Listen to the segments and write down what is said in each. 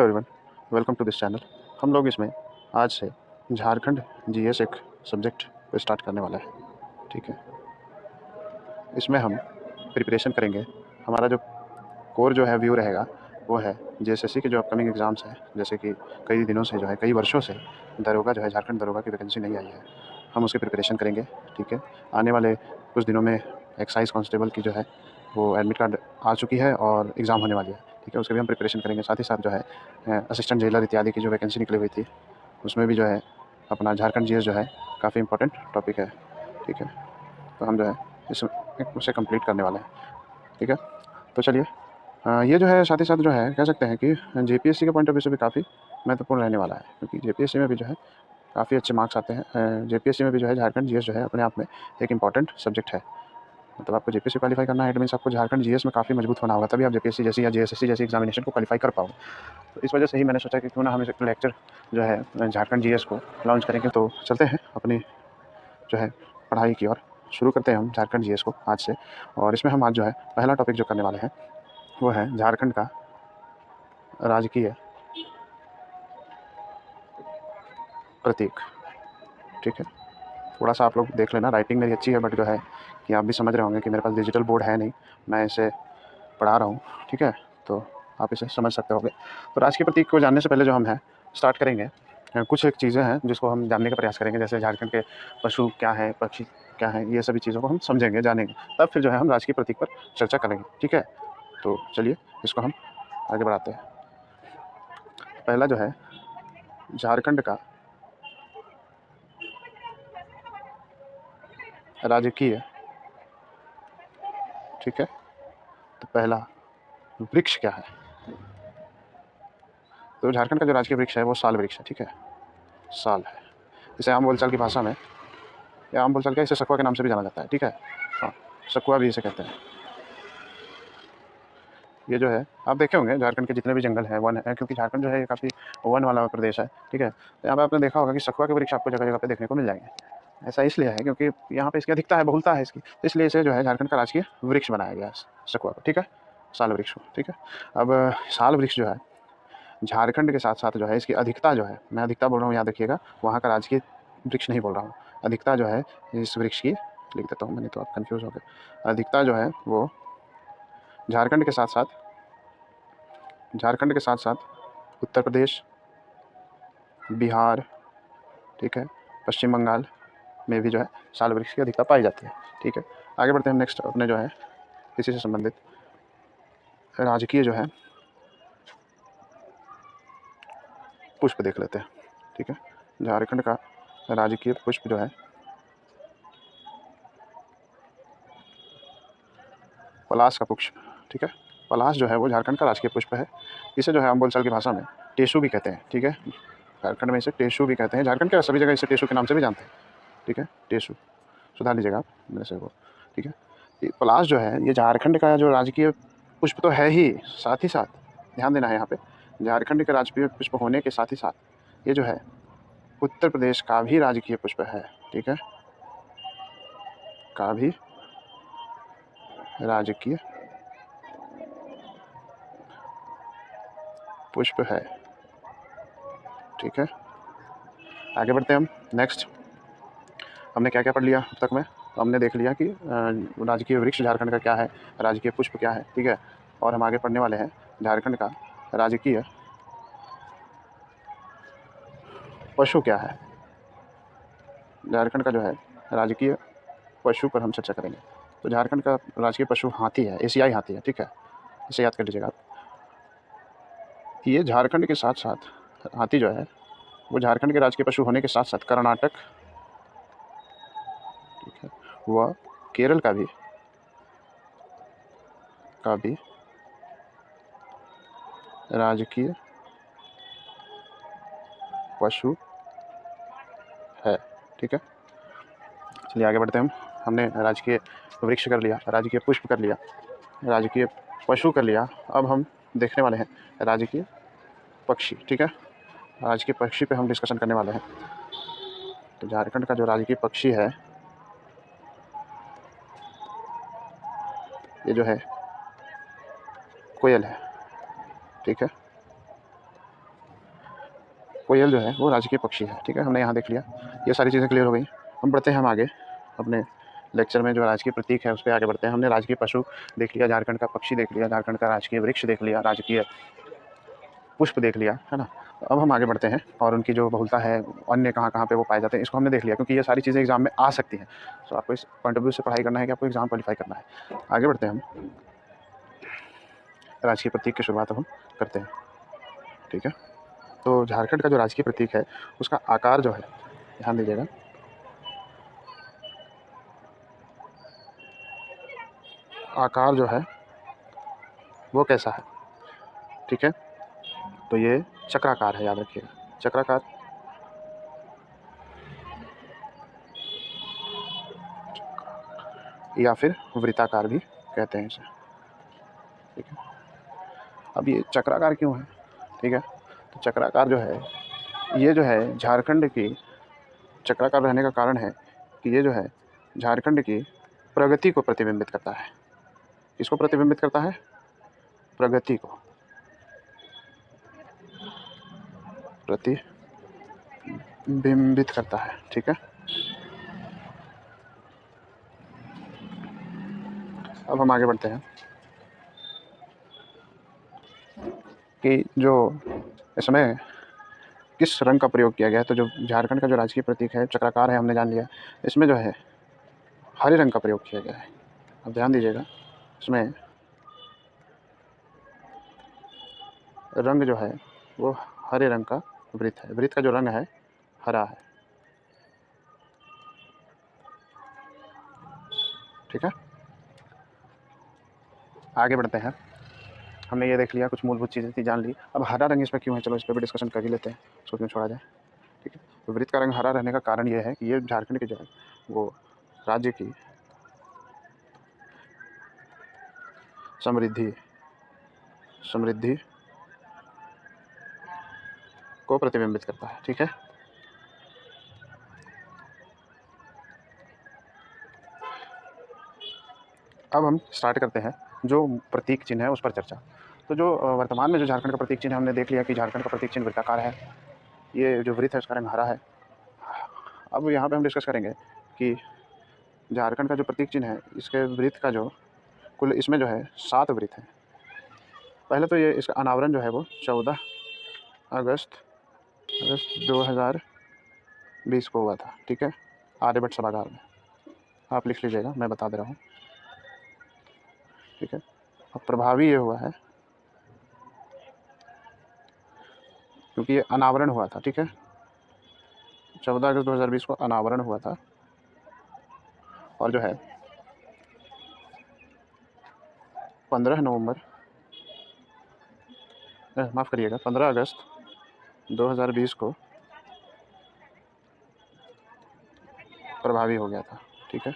Everyone, welcome to this channel. हम लोग इसमें आज से झारखंड जीएस एक सब्जेक्ट को स्टार्ट करने वाला है। ठीक है, इसमें हम प्रिपरेशन करेंगे। हमारा जो कोर जो है व्यू रहेगा वो है जेएसएससी के जो अपकमिंग एग्ज़ाम्स हैं, जैसे कि कई दिनों से जो है कई वर्षों से दरोगा जो है झारखंड दरोगा की वैकेंसी नहीं आई है, हम उसकी प्रिपरेशन करेंगे। ठीक है, आने वाले कुछ दिनों में एक्साइज कांस्टेबल की जो है वो एडमिट कार्ड आ चुकी है और एग्ज़ाम होने वाली है। ठीक है, उसके भी हम प्रिपरेशन करेंगे। साथ ही साथ जो है असिस्टेंट जेलर इत्यादि की जो वैकेंसी निकली हुई थी उसमें भी जो है अपना झारखंड जीएस जो है काफ़ी इंपॉर्टेंट टॉपिक है। ठीक है, तो हम जो है उसे कंप्लीट करने वाले हैं। ठीक है, तो चलिए ये जो है साथ ही साथ जो है कह सकते हैं कि जेपीएससी के पॉइंट ऑफ व्यू से भी काफ़ी महत्वपूर्ण रहने वाला है, क्योंकि जेपीएससी में भी जो है काफ़ी अच्छे मार्क्स आते हैं। जेपीएससी में भी जो है झारखंड जीएस जो है अपने आप में एक इंपॉर्टेंट सब्जेक्ट है। मतलब आपको जेपीएससी क्वालीफाई करना है, इट मीन्स आपको झारखंड जीएस में काफ़ी मजबूत होना होगा, तभी आप जेपीएससी जैसी या जेएसएससी जैसी एग्जामिनेशन को क्वालीफाई कर पाओगे। तो इस वजह से ही मैंने सोचा कि क्यों ना हम इस लेक्चर जो है झारखंड जीएस को लॉन्च करेंगे। तो चलते हैं अपनी जो है पढ़ाई की ओर, शुरू करते हैं हम झारखंड जीएस को आज से। और इसमें हम आज जो है पहला टॉपिक जो करने वाले हैं वो है झारखंड का राजकीय प्रतीक। ठीक है, थोड़ा सा आप लोग देख लेना, राइटिंग मेरी अच्छी है बट जो है कि आप भी समझ रहे होंगे कि मेरे पास डिजिटल बोर्ड है नहीं, मैं इसे पढ़ा रहा हूँ। ठीक है, तो आप इसे समझ सकते होंगे। तो राजकीय प्रतीक को जानने से पहले जो हम हैं स्टार्ट करेंगे, कुछ एक चीज़ें हैं जिसको हम जानने का प्रयास करेंगे, जैसे झारखंड के पशु क्या है, पक्षी क्या है, ये सभी चीज़ों को हम समझेंगे, जानेंगे, तब फिर जो है हम राजकीय प्रतीक पर चर्चा करेंगे। ठीक है, तो चलिए इसको हम आगे बढ़ाते हैं। पहला जो है झारखंड का राजकीय, ठीक है, तो पहला वृक्ष क्या है? तो झारखंड का जो राजकीय वृक्ष है वो साल वृक्ष है। ठीक है, साल है, इसे आम बोलचाल की भाषा में, या आम बोलचाल क्या, इसे सखुआ के नाम से भी जाना जाता है। ठीक है, हाँ, सखुआ भी इसे कहते हैं। ये जो है आप देखे होंगे झारखंड के जितने भी जंगल हैं वन है, क्योंकि झारखंड जो है ये काफ़ी वन वाला प्रदेश है। ठीक है, तो यहाँ पे आपने देखा होगा कि सखुआ के वृक्ष आपको जगह जगह पे देखने को मिल जाएंगे। ऐसा इसलिए है क्योंकि यहाँ पे इसकी अधिकता है, बहुलता है इसकी, तो इसलिए इसे जो है झारखंड का राजकीय वृक्ष बनाया गया है, सखुआ को। ठीक है, साल वृक्ष को। ठीक है, अब साल वृक्ष जो है झारखंड के साथ साथ जो है इसकी अधिकता जो है, मैं अधिकता बोल रहा हूँ, याद रखिएगा, वहाँ का राजकीय वृक्ष नहीं बोल रहा हूँ। अधिकता जो है इस वृक्ष की, लिख देता हूँ मैंने, तो आप कन्फ्यूज़ हो गए। अधिकता जो है वो झारखंड के साथ साथ उत्तर प्रदेश, बिहार, ठीक है, पश्चिम बंगाल में भी जो है साल वृक्ष की अधिकता पाई जाती है। ठीक है, आगे बढ़ते हैं हम नेक्स्ट अपने जो है इसी से संबंधित राजकीय जो है पुष्प देख लेते हैं। ठीक है, झारखंड का राजकीय पुष्प जो है पलाश का पुष्प। ठीक है, पलाश जो है वो झारखंड का राजकीय पुष्प है। इसे जो है आम बोलचाल की भाषा में टेसू भी कहते हैं। ठीक है, झारखंड में इसे टेसू भी कहते हैं, झारखंड के सभी जगह इसे टेसू के नाम से भी जानते हैं। ठीक है, टेसू, सुधार लीजिएगा आप मेरे से वो। ठीक है, ये पलाश जो है ये झारखंड का जो राजकीय पुष्प तो है ही, साथ ही साथ ध्यान देना है यहाँ पे, झारखंड के राजकीय पुष्प होने के साथ ही साथ ये जो है उत्तर प्रदेश का भी राजकीय पुष्प है। ठीक है, का भी राजकीय पुष्प है। ठीक है, आगे बढ़ते हैं हम नेक्स्ट। हमने क्या क्या पढ़ लिया अब तक में, तो हमने देख लिया कि राजकीय वृक्ष झारखंड का क्या है, राजकीय पुष्प क्या है। ठीक है, और हम आगे पढ़ने वाले हैं झारखंड का राजकीय पशु क्या है। झारखंड का जो है राजकीय पशु पर हम चर्चा करेंगे। तो झारखंड का राजकीय पशु हाथी है, एशियाई हाथी है। ठीक है, इसे याद कर लीजिएगा आप। ये झारखंड के साथ साथ हाथी जो है वो झारखंड के राजकीय पशु होने के साथ साथ कर्नाटक, ठीक है, व केरल का भी राजकीय पशु है। ठीक है, चलिए आगे बढ़ते हैं हम। हमने राजकीय वृक्ष कर लिया, राजकीय पुष्प कर लिया, राजकीय पशु कर लिया, अब हम देखने वाले हैं राजकीय पक्षी। ठीक है, राजकीय पक्षी पे हम डिस्कशन करने वाले हैं। तो झारखंड का जो राजकीय पक्षी है ये जो है कोयल है। ठीक है, कोयल जो है वो राजकीय पक्षी है। ठीक है, हमने यहाँ देख लिया, ये सारी चीज़ें क्लियर हो गई। हम बढ़ते हैं हम आगे अपने लेक्चर में। जो राजकीय प्रतीक है उस पर आगे बढ़ते हैं। हमने राजकीय पशु देख लिया, झारखंड का पक्षी देख लिया, झारखंड का राजकीय वृक्ष देख लिया, राजकीय पुष्प देख लिया, है ना। अब हम आगे बढ़ते हैं और उनकी जो बहुलता है, अन्य कहाँ कहाँ पे वो पाए जाते हैं, इसको हमने देख लिया, क्योंकि ये सारी चीज़ें एग्जाम में आ सकती हैं। तो आपको इस पॉइंट ऑफ व्यू से पढ़ाई करना है कि आपको एग्जाम क्वालिफाई करना है। आगे बढ़ते हैं हम, राजकीय प्रतीक की शुरुआत हम करते हैं। ठीक है, तो झारखंड का जो राजकीय प्रतीक है उसका आकार जो है, ध्यान दीजिएगा, आकार जो है वो कैसा है। ठीक है, तो ये चक्राकार है, याद रखिएगा, चक्राकार। या फिर वृत्ताकार भी कहते हैं इसे। ठीक है, अब ये चक्राकार क्यों है? ठीक है, तो चक्राकार जो है, ये जो है झारखंड की, चक्राकार रहने का कारण है कि ये जो है झारखंड की प्रगति को प्रतिबिंबित करता है। किसको प्रतिबिंबित करता है? प्रगति को प्रतिबिंबित करता है। ठीक है, अब हम आगे बढ़ते हैं कि जो इसमें किस रंग का प्रयोग किया गया है। तो जो झारखंड का जो राजकीय प्रतीक है चक्राकार है, हमने जान लिया। इसमें जो है हरे रंग का प्रयोग किया गया है। अब ध्यान दीजिएगा, इसमें रंग जो है वो हरे रंग का वृत्त है। वृत्त का जो रंग है हरा है। ठीक है, आगे बढ़ते हैं। हमने ये देख लिया, कुछ मूलभूत चीज़ें थी जान ली। अब हरा रंग इसमें क्यों है, चलो इस पर भी डिस्कशन कर ही लेते हैं, उसको क्यों छोड़ा जाए। ठीक है, तो वृत्त का रंग हरा रहने का कारण ये है कि ये झारखंड की जो है वो राज्य की समृद्धि को प्रतिबिंबित करता है। ठीक है, अब हम स्टार्ट करते हैं जो प्रतीक चिन्ह है उस पर चर्चा। तो जो वर्तमान में जो झारखंड का प्रतीक चिन्ह हमने देख लिया कि झारखंड का प्रतीक चिन्ह वृत्ताकार है। ये जो वृत्त है उसका रंग हरा है। अब यहाँ पे हम डिस्कस करेंगे कि झारखंड का जो प्रतीक चिन्ह है इसके वृत्त का जो कुल, इसमें जो है 7 वृत्त हैं। पहले तो ये इसका अनावरण जो है वो 14 अगस्त 2020 को हुआ था। ठीक है, आर्यभट्ट सभागार में। आप लिख लीजिएगा, मैं बता दे रहा हूँ। ठीक है, अब प्रभावी ये हुआ है क्योंकि ये अनावरण हुआ था। ठीक है, 14 अगस्त 2020 को अनावरण हुआ था और जो है 15 नवंबर, माफ़ करिएगा, 15 अगस्त 2020 को प्रभावी हो गया था। ठीक है,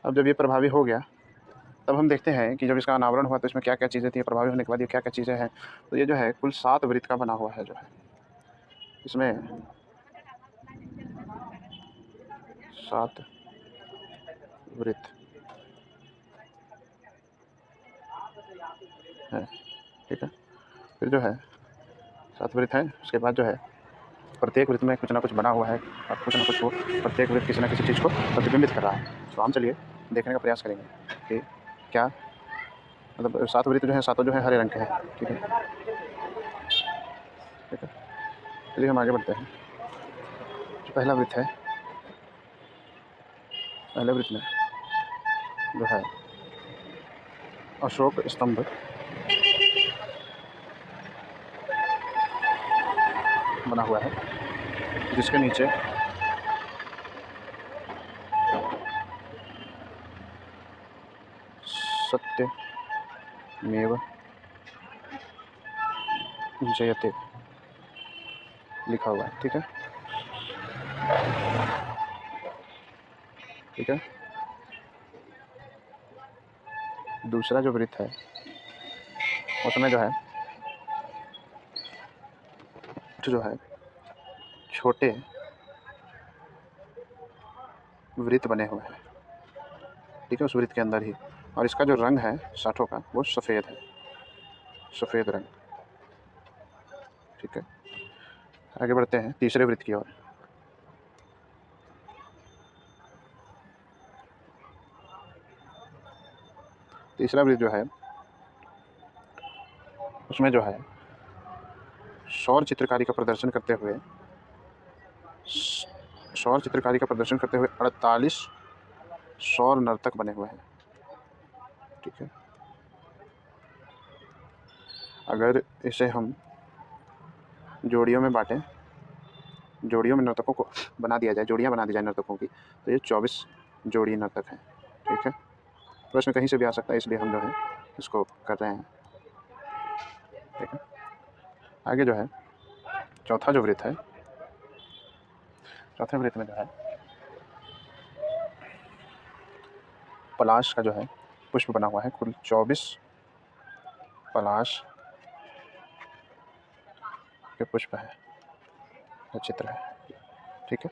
अब जब ये प्रभावी हो गया तब हम देखते हैं कि जब इसका अनावरण हुआ तो इसमें क्या क्या चीज़ें थी, प्रभावी होने के बाद ये क्या क्या चीज़ें हैं। तो ये जो है कुल 7 वृत्त का बना हुआ है। जो है इसमें 7 वृत्त है। ठीक है, फिर जो है 7 वृत्त है, उसके बाद जो है प्रत्येक वृत्त में कुछ ना कुछ बना हुआ है और कुछ ना कुछ वो प्रत्येक वृत्त किसी न किसी चीज़ को प्रतिबिंबित कर रहा है। तो हम चलिए देखने का प्रयास करेंगे कि क्या, मतलब 7 वृत्त जो है सातों जो है हरे रंग के हैं। ठीक है, ठीक है, चलिए हम आगे बढ़ते हैं। जो पहला वृत्त है, पहले वृत्त में जो है अशोक स्तंभ बना हुआ है, जिसके नीचे सत्यमेव जयते लिखा हुआ है। ठीक है, ठीक है, दूसरा जो वृत्त है उसमें जो है छोटे वृत्त बने हुए हैं। ठीक है, उस वृत्त के अंदर ही, और इसका जो रंग है साठों का वो सफ़ेद है, सफ़ेद रंग। ठीक है, आगे बढ़ते हैं तीसरे वृत्त की ओर। तीसरा वृत्त जो है उसमें जो है सौर चित्रकारी का प्रदर्शन करते हुए 48 सौर नर्तक बने हुए हैं। ठीक है, अगर इसे हम जोड़ियों में बांटें, जोड़ियों में नर्तकों को बना दिया जाए, जोड़ियाँ बना दी जाए नर्तकों की, तो ये 24 जोड़ी नर्तक हैं। ठीक है, प्रश्न कहीं से भी आ सकता है, इसलिए हम जो है इसको कर रहे हैं। ठीक है, आगे जो है चौथा जो वृत्त है, चौथे वृत्त में जो है पलाश का जो है पुष्प बना हुआ है। कुल 24 पलाश के पुष्प है, ये चित्र है। ठीक है,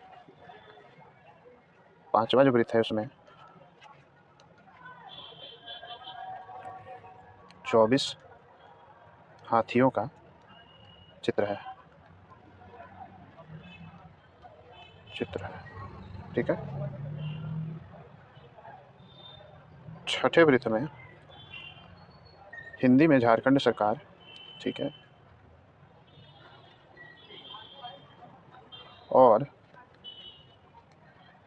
पांचवा जो वृत्त है उसमें 24 हाथियों का चित्र है, ठीक है, छठे वृत्त में हिंदी में झारखंड सरकार, ठीक है, और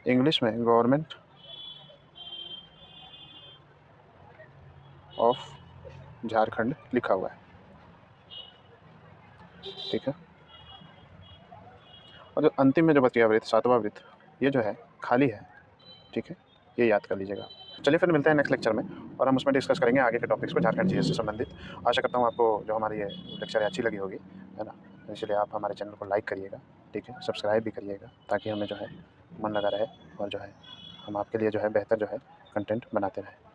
इंग्लिश में गवर्नमेंट ऑफ झारखंड लिखा हुआ है। ठीक है, और जो अंतिम में जो बच गया वृत्त, सातवां वृत्त, ये जो है खाली है। ठीक है, ये याद कर लीजिएगा। चलिए फिर मिलते हैं नेक्स्ट लेक्चर में, और हम उसमें डिस्कस करेंगे आगे के टॉपिक्स को झारखंड जीएस से संबंधित। आशा करता हूँ आपको जो हमारी ये लेक्चर है अच्छी लगी होगी, है ना। तो इसलिए आप हमारे चैनल को लाइक करिएगा, ठीक है, सब्सक्राइब भी करिएगा, ताकि हमें जो है मन लगा रहे, और जो है हम आपके लिए जो है बेहतर जो है कंटेंट बनाते रहें।